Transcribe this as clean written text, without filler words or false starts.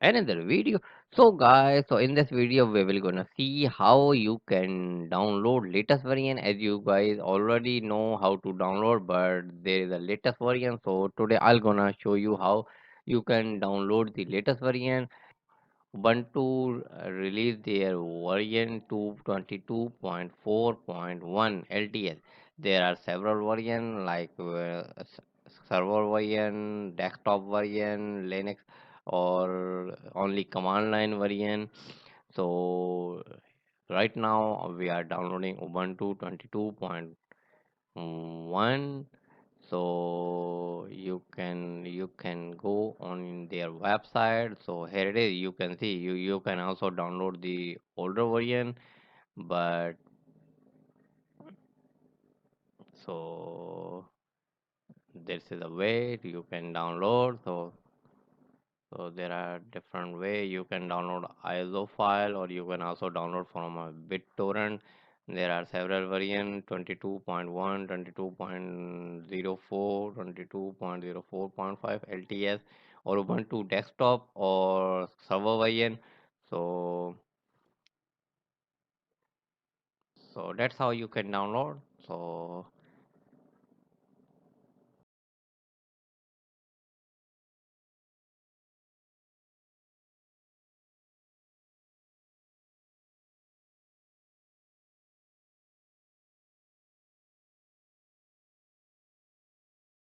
another video. So guys, so in this video we will gonna see how you can download latest variant. As you guys already know how to download, but there is a latest variant. So today I'll gonna show you how you can download the latest variant. Ubuntu released their version 222.4.1 LTS. There are several versions like server version, desktop version, Linux, or only command line version. So right now we are downloading Ubuntu 22.1. So you can go on their website. So here it is, you can see, you can also download the older version, but so this is a way you can download. So there are different way you can download ISO file, or you can also download from a BitTorrent. There are several variants: 22.1, 22.04, 22.04.5 LTS, or Ubuntu desktop or server variant. So so that's how you can download. So